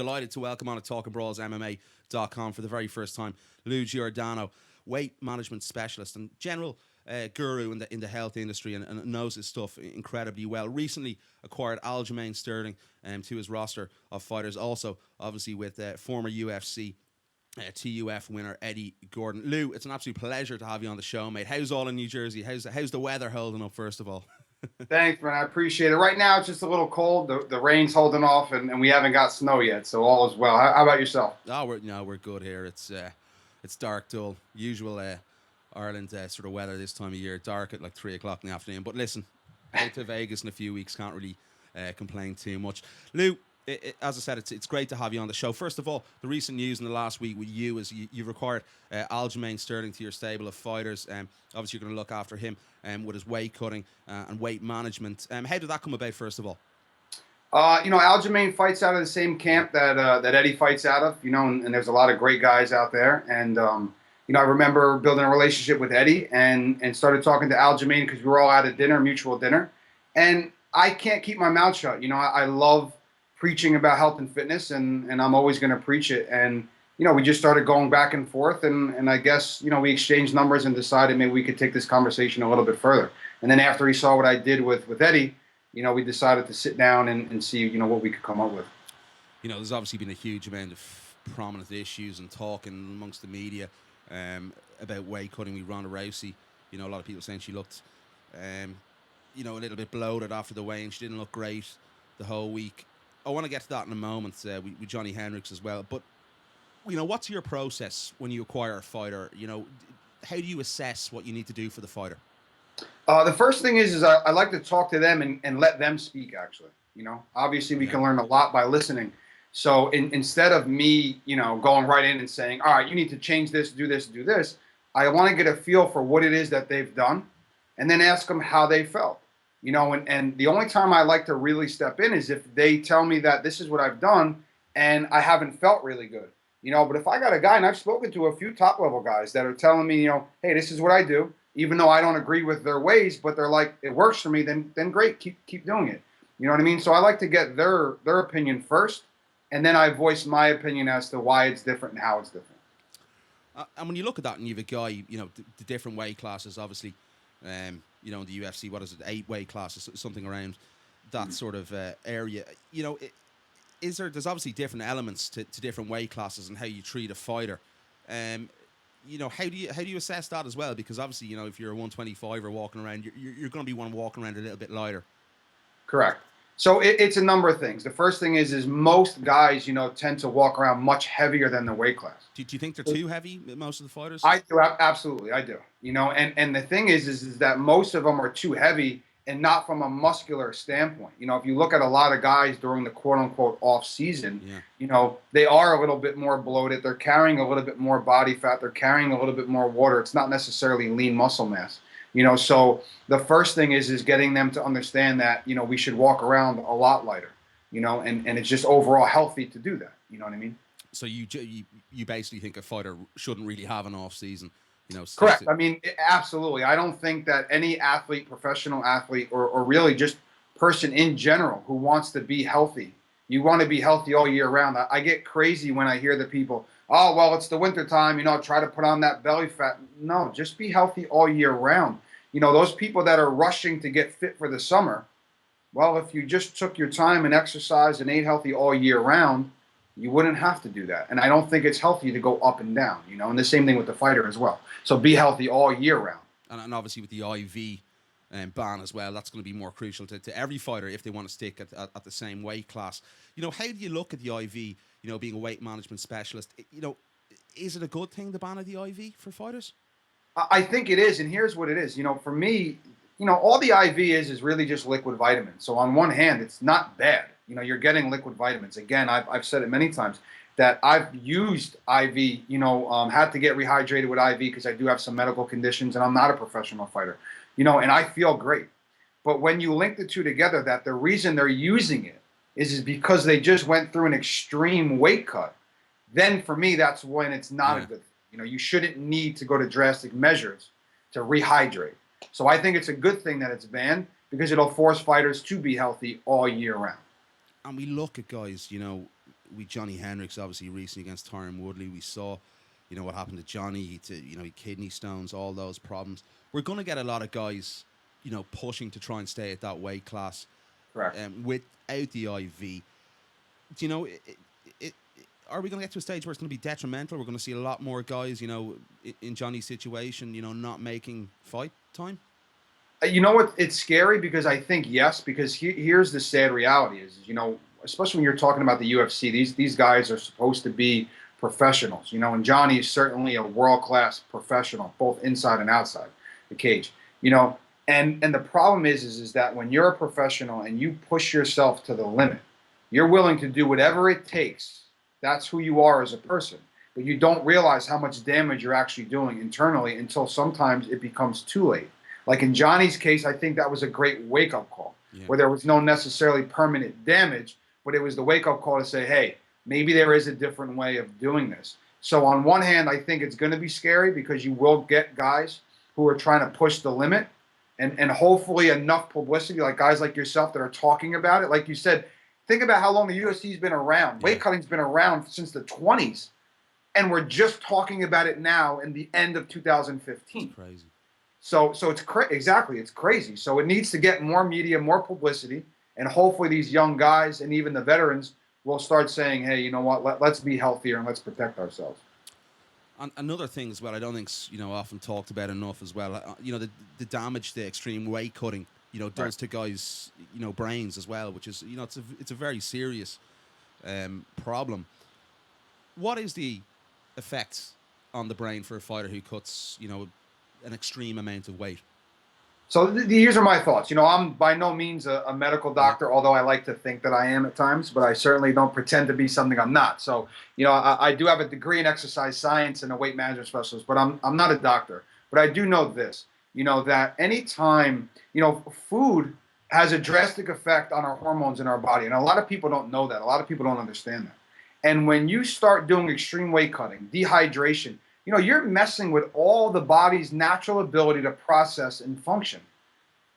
Delighted to welcome on to Talkingbrawls for the very first time, Lou Giordano, weight management specialist and general guru in the health industry and knows his stuff incredibly well. Recently acquired Aljamain Sterling to his roster of fighters, also obviously with former UFC TUF winner Eddie Gordon. Lou, it's an absolute pleasure to have you on the show, mate. How's all in New Jersey? How's the weather holding up, first of all? Thanks, man. I appreciate it. Right now, it's just a little cold. The rain's holding off, and we haven't got snow yet, so all is well. How about yourself? Oh, we're good here. It's dark, dull. Usual Ireland sort of weather this time of year. Dark at like 3 o'clock in the afternoon. But listen, out to Vegas in a few weeks. Can't really complain too much. Lou, as I said, it's great to have you on the show. First of all, the recent news in the last week with you is you've required Aljamain Sterling to your stable of fighters. Obviously, you're going to look after him with his weight cutting and weight management. How did that come about, first of all? Aljamain fights out of the same camp that Eddie fights out of, and there's a lot of great guys out there. And, I remember building a relationship with Eddie and started talking to Aljamain because we were all at a dinner, mutual dinner. And I can't keep my mouth shut. I love preaching about health and fitness, and I'm always going to preach it. And, we just started going back and forth, and I guess, we exchanged numbers and decided maybe we could take this conversation a little bit further. And then after he saw what I did with Eddie, we decided to sit down and see, what we could come up with. There's obviously been a huge amount of prominent issues and talking amongst the media about weight cutting with Ronda Rousey. A lot of people saying she looked, a little bit bloated after the weigh-in. She didn't look great the whole week. I want to get to that in a moment with Johny Hendricks as well. But, what's your process when you acquire a fighter? How do you assess what you need to do for the fighter? The first thing is I like to talk to them and let them speak, actually. Obviously we can learn a lot by listening. So instead of me, going right in and saying, all right, you need to change this, do this, I want to get a feel for what it is that they've done and then ask them how they felt. And the only time I like to really step in is if they tell me that this is what I've done and I haven't felt really good. But if I got a guy, and I've spoken to a few top-level guys that are telling me, hey, this is what I do, even though I don't agree with their ways, but they're like, it works for me, then great, keep doing it. You know what I mean? So I like to get their opinion first, and then I voice my opinion as to why it's different and how it's different. And when you look at that and you have a guy, the different weight classes, obviously, in the UFC, what is it, 8 weight classes, something around that sort of area. There's obviously different elements to different weight classes and how you treat a fighter. How do you assess that as well? Because obviously, if you're a 125 or walking around, you're going to be one walking around a little bit lighter. Correct. So it's a number of things. The first thing is most guys, tend to walk around much heavier than the weight class. Do you think they're too heavy, most of the fighters? I do, absolutely, I do. And the thing is that most of them are too heavy and not from a muscular standpoint. If you look at a lot of guys during the quote-unquote off-season, they are a little bit more bloated. They're carrying a little bit more body fat. They're carrying a little bit more water. It's not necessarily lean muscle mass. So the first thing is getting them to understand that, we should walk around a lot lighter, and it's just overall healthy to do that. You know what I mean? So you basically think a fighter shouldn't really have an off-season? Correct. I mean, absolutely. I don't think that any athlete, professional athlete, or really just person in general who wants to be healthy, you want to be healthy all year round. I get crazy when I hear the people, oh, well, it's the winter time, try to put on that belly fat. No, just be healthy all year round. Those people that are rushing to get fit for the summer, well, if you just took your time and exercised and ate healthy all year round, you wouldn't have to do that. And I don't think it's healthy to go up and down, and the same thing with the fighter as well. So be healthy all year round. And obviously with the IV ban as well, that's going to be more crucial to every fighter if they want to stick at the same weight class. How do you look at the IV, being a weight management specialist? Is it a good thing, the ban of the IV for fighters? I think it is, and here's what it is. For me, all the IV is really just liquid vitamins. So on one hand, it's not bad. You're getting liquid vitamins. Again, I've said it many times that I've used IV, had to get rehydrated with IV because I do have some medical conditions and I'm not a professional fighter, and I feel great. But when you link the two together, that the reason they're using it is because they just went through an extreme weight cut, then for me, that's when it's not a good thing. You shouldn't need to go to drastic measures to rehydrate. So I think it's a good thing that it's banned because it'll force fighters to be healthy all year round. And we look at guys, Johny Hendricks obviously recently against Tyron Woodley. We saw, what happened to Johnny. He kidney stones, all those problems. We're going to get a lot of guys, pushing to try and stay at that weight class. Correct. Without the IV. Are we going to get to a stage where it's going to be detrimental? We're going to see a lot more guys, in Johnny's situation, not making fight time? You know what? It's scary because I think yes, because here's the sad reality is, especially when you're talking about the UFC, these guys are supposed to be professionals, and Johnny is certainly a world-class professional, both inside and outside the cage, and the problem is that when you're a professional and you push yourself to the limit, you're willing to do whatever it takes. That's who you are as a person, but you don't realize how much damage you're actually doing internally until sometimes it becomes too late. Like in Johnny's case, I think that was a great wake-up call, where there was no necessarily permanent damage, but it was the wake-up call to say, hey, maybe there is a different way of doing this. So on one hand, I think it's going to be scary because you will get guys who are trying to push the limit, and hopefully enough publicity, like guys like yourself that are talking about it. Like you said, think about how long the UFC's been around. Weight cutting's been around since the 20s, and we're just talking about it now in the end of 2015. It's crazy. So it's exactly, it's crazy. So it needs to get more media, more publicity, and hopefully these young guys and even the veterans will start saying, hey, you know what, let's be healthier and let's protect ourselves. And another thing as well, I don't think's often talked about enough as well. The damage the extreme weight cutting does to guys brains as well, which is it's a very serious problem. What is the effect on the brain for a fighter who cuts an extreme amount of weight? So these are my thoughts. I'm by no means a medical doctor, although I like to think that I am at times, but I certainly don't pretend to be something I'm not. So, I do have a degree in exercise science and a weight management specialist, but I'm not a doctor. But I do know this, that anytime, food has a drastic effect on our hormones in our body. And a lot of people don't know that. A lot of people don't understand that. And when you start doing extreme weight cutting, dehydration, you're messing with all the body's natural ability to process and function.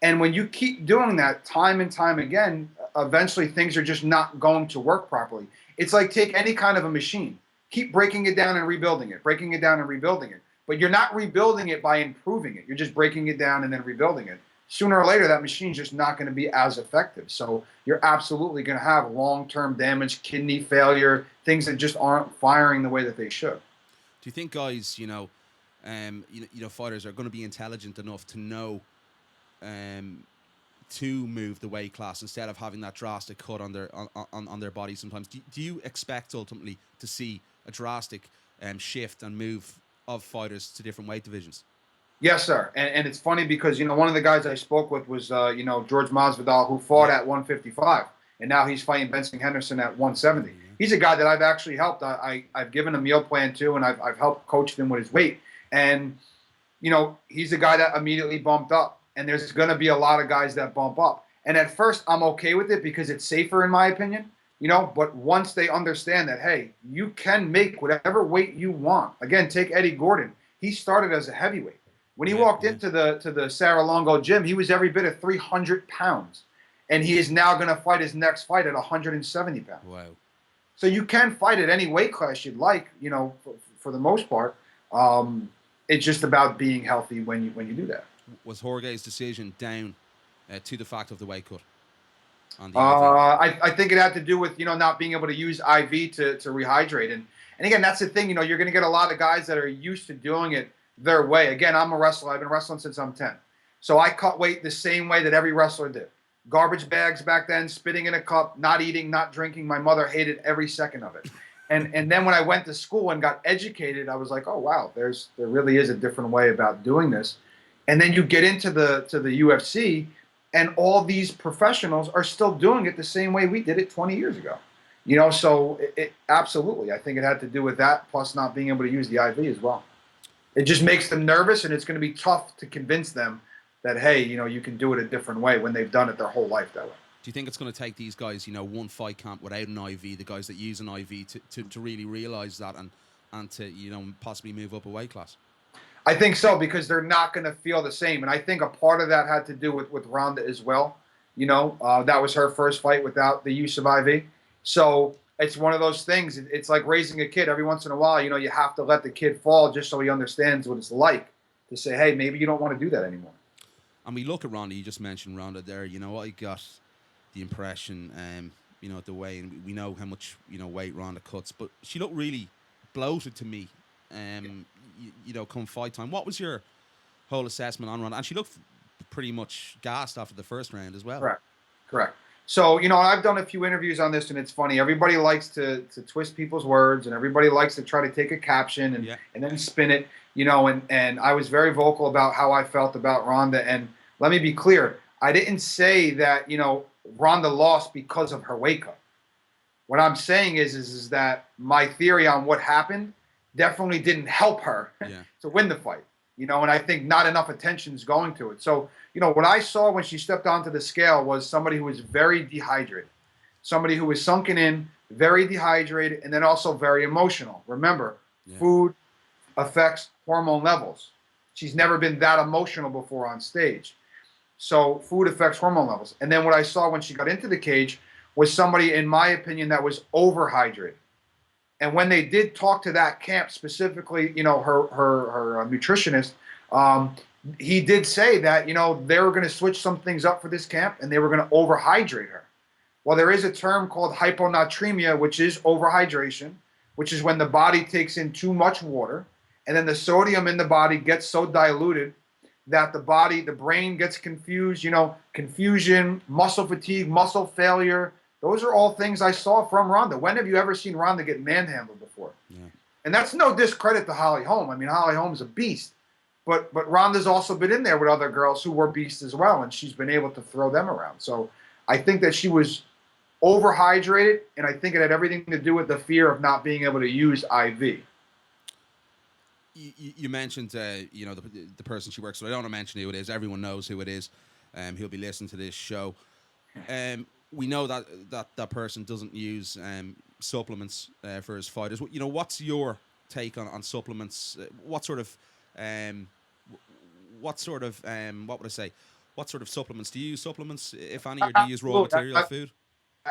And when you keep doing that time and time again, eventually things are just not going to work properly. It's like take any kind of a machine, keep breaking it down and rebuilding it, breaking it down and rebuilding it. But you're not rebuilding it by improving it. You're just breaking it down and then rebuilding it. Sooner or later, that machine's just not going to be as effective. So you're absolutely going to have long-term damage, kidney failure, things that just aren't firing the way that they should. Do you think guys, fighters are going to be intelligent enough to know to move the weight class instead of having that drastic cut on their body sometimes? Do you expect ultimately to see a drastic shift and move of fighters to different weight divisions? Yes, sir. And it's funny because, one of the guys I spoke with was, George Masvidal, who fought at 155. And now he's fighting Benson Henderson at 170. He's a guy that I've actually helped. I've given a meal plan too, and I've helped coach him with his weight. And, he's a guy that immediately bumped up. And there's going to be a lot of guys that bump up. And at first, I'm okay with it because it's safer in my opinion. But once they understand that, hey, you can make whatever weight you want. Again, take Eddie Gordon. He started as a heavyweight. When he walked into the Sarah Longo gym, he was every bit of 300 pounds. And he is now going to fight his next fight at 170 pounds. Wow. So you can fight at any weight class you'd like, for the most part. It's just about being healthy when you do that. Was Jorge's decision down to the fact of the weight cut? I think it had to do with, not being able to use IV to rehydrate. And again, that's the thing, you're going to get a lot of guys that are used to doing it their way. Again, I'm a wrestler. I've been wrestling since I'm 10. So I cut weight the same way that every wrestler did. Garbage bags back then, spitting in a cup, not eating, not drinking. My mother hated every second of it. And then when I went to school and got educated, I was like, oh, wow, there really is a different way about doing this. And then you get into the UFC, and all these professionals are still doing it the same way we did it 20 years ago. So it absolutely, I think it had to do with that, plus not being able to use the IV as well. It just makes them nervous, and it's going to be tough to convince them that, hey, you can do it a different way when they've done it their whole life that way. Do you think it's going to take these guys, one fight camp without an IV, the guys that use an IV, to really realize that and to, possibly move up a weight class? I think so, because they're not going to feel the same. And I think a part of that had to do with Ronda as well. That was her first fight without the use of IV. So it's one of those things. It's like raising a kid. Every once in a while, you have to let the kid fall just so he understands what it's like to say, hey, maybe you don't want to do that anymore. And we look at Ronda. You just mentioned Ronda there. I got the impression, the way, and we know how much weight Ronda cuts, but she looked really bloated to me. Come fight time. What was your whole assessment on Ronda? And she looked pretty much gassed after the first round as well. Correct. So, I've done a few interviews on this, and it's funny. Everybody likes to twist people's words, and everybody likes to try to take a caption and then spin it, and I was very vocal about how I felt about Ronda. And let me be clear. I didn't say that, Ronda lost because of her weight cut. What I'm saying is that my theory on what happened definitely didn't help her to win the fight, and I think not enough attention is going to it. So, what I saw when she stepped onto the scale was somebody who was very dehydrated, somebody who was sunken in, very dehydrated, and then also very emotional. Remember, food affects hormone levels. She's never been that emotional before on stage. So food affects hormone levels. And then what I saw when she got into the cage was somebody, in my opinion, that was overhydrated. And when they did talk to that camp, specifically, her nutritionist, he did say that, they were going to switch some things up for this camp and they were going to overhydrate her. Well, there is a term called hyponatremia, which is overhydration, which is when the body takes in too much water and then the sodium in the body gets so diluted that the brain gets confused, confusion, muscle fatigue, muscle failure. Those are all things I saw from Ronda. When have you ever seen Ronda get manhandled before? Yeah. And that's no discredit to Holly Holm. I mean, Holly Holm's a beast. But Ronda's also been in there with other girls who were beasts as well, and she's been able to throw them around. So I think that she was overhydrated, and I think it had everything to do with the fear of not being able to use IV. You mentioned, the person she works with. I don't want to mention who it is. Everyone knows who it is. He'll be listening to this show. We know that person doesn't use supplements for his fighters. What's your take on supplements? What sort of what would I say? What sort of supplements do you use? Supplements, if any, or do you use raw material food?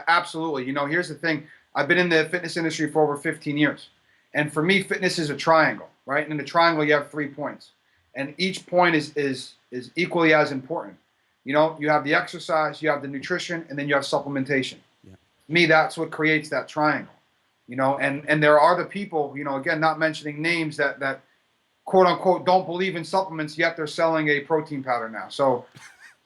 Absolutely. Here's the thing. I've been in the fitness industry for over 15 years, and for me, fitness is a triangle. Right? And in the triangle, you have 3 points. And each point is equally as important. You have the exercise, you have the nutrition, and then you have supplementation. Yeah. To me, that's what creates that triangle. And there are the people, again, not mentioning names that quote unquote don't believe in supplements, yet they're selling a protein powder now. So,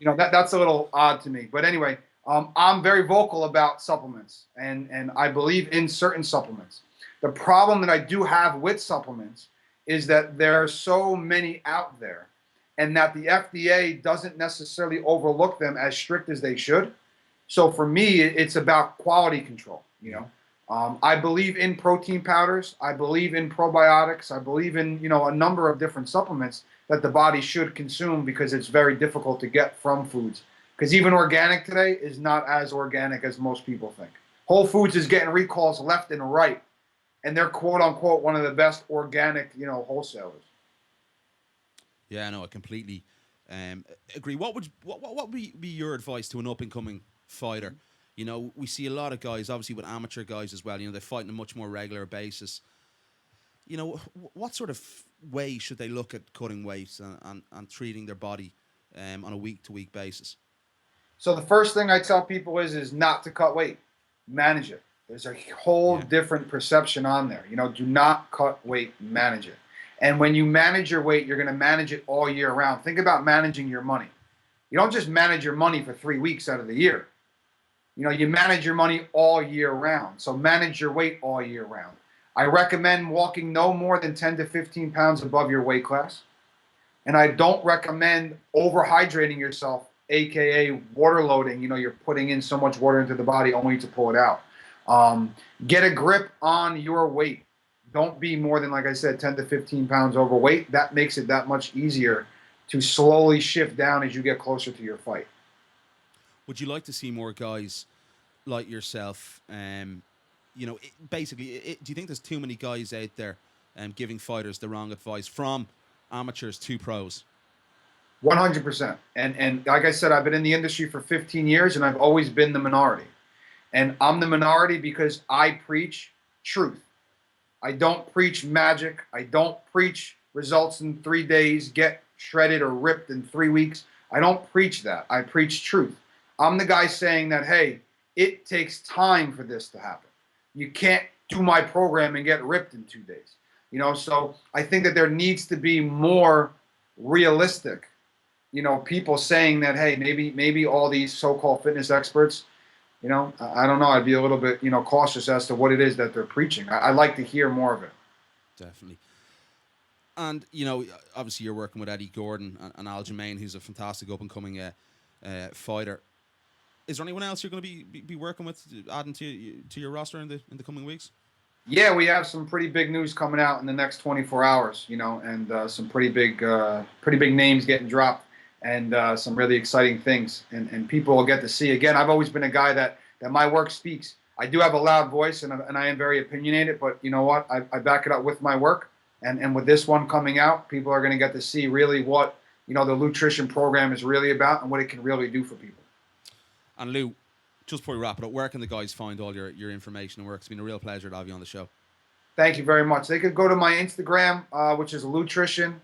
that's a little odd to me. But anyway, I'm very vocal about supplements, and I believe in certain supplements. The problem that I do have with supplements is that there are so many out there, and that the FDA doesn't necessarily overlook them as strict as they should. So for me, it's about quality control. I believe in protein powders. I believe in probiotics. I believe in a number of different supplements that the body should consume because it's very difficult to get from foods. Because even organic today is not as organic as most people think. Whole Foods is getting recalls left and right. And they're quote unquote one of the best organic, wholesalers. Yeah, no, I completely agree. What would be your advice to an up and coming fighter? We see a lot of guys, obviously with amateur guys as well. They fight on a much more regular basis. What sort of way should they look at cutting weight and treating their body on a week to week basis? So the first thing I tell people is not to cut weight, manage it. There's a whole different perception on there. Do not cut weight, manage it. And when you manage your weight, you're going to manage it all year round. Think about managing your money. You don't just manage your money for 3 weeks out of the year. You manage your money all year round. So manage your weight all year round. I recommend walking no more than 10 to 15 pounds above your weight class. And I don't recommend overhydrating yourself, AKA water loading. You're putting in so much water into the body only to pull it out. Get a grip on your weight. Don't be more than, like I said, 10 to 15 pounds overweight. That makes it that much easier to slowly shift down as you get closer to your fight. Would you like to see more guys like yourself? Basically, do you think there's too many guys out there giving fighters the wrong advice from amateurs to pros? 100%. And like I said, I've been in the industry for 15 years and I've always been the minority. And I'm the minority because I preach truth. I don't preach magic. I don't preach results in 3 days, get shredded or ripped in 3 weeks. I don't preach that. I preach truth. I'm the guy saying that, hey, it takes time for this to happen. You can't do my program and get ripped in 2 days. So I think that there needs to be more realistic, people saying that, hey, maybe all these so-called fitness experts, I don't know. I'd be a little bit, cautious as to what it is that they're preaching. I'd like to hear more of it. Definitely. And, obviously you're working with Eddie Gordon and Aljamain, who's a fantastic up-and-coming fighter. Is there anyone else you're going to be working with, adding to your roster in the coming weeks? Yeah, we have some pretty big news coming out in the next 24 hours, and some pretty big names getting dropped, and some really exciting things, and people will get to see. Again, I've always been a guy that my work speaks. I do have a loud voice, and I am very opinionated, but you know what? I back it up with my work, and with this one coming out, people are going to get to see really what the nutrition program is really about and what it can really do for people. And Lou, just before we wrap it up, where can the guys find all your information and work? It's been a real pleasure to have you on the show. Thank you very much. They could go to my Instagram, which is Lutrition.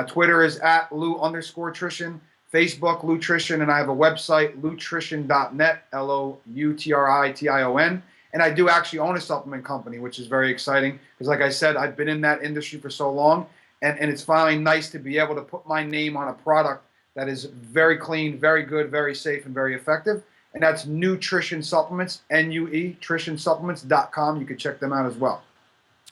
Twitter is @Lou_trition. Facebook, Lutrition. And I have a website, lutrition.net, LOUTRITION. And I do actually own a supplement company, which is very exciting. Because like I said, I've been in that industry for so long. And it's finally nice to be able to put my name on a product that is very clean, very good, very safe, and very effective. And that's Nutrition Supplements, NUE, nutritionsupplements.com. You can check them out as well.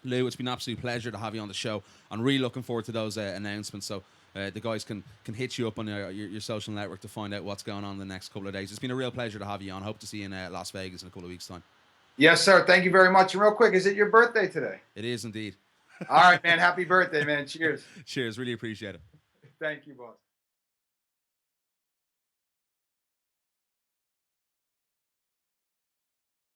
Lou, it's been an absolute pleasure to have you on the show. I'm really looking forward to those announcements. So the guys can hit you up on your social network to find out what's going on in the next couple of days. It's been a real pleasure to have you on. Hope to see you in Las Vegas in a couple of weeks' time. Yes, sir. Thank you very much. And real quick, is it your birthday today? It is indeed. All right, man. Happy birthday, man. Cheers. Cheers. Really appreciate it. Thank you, boss.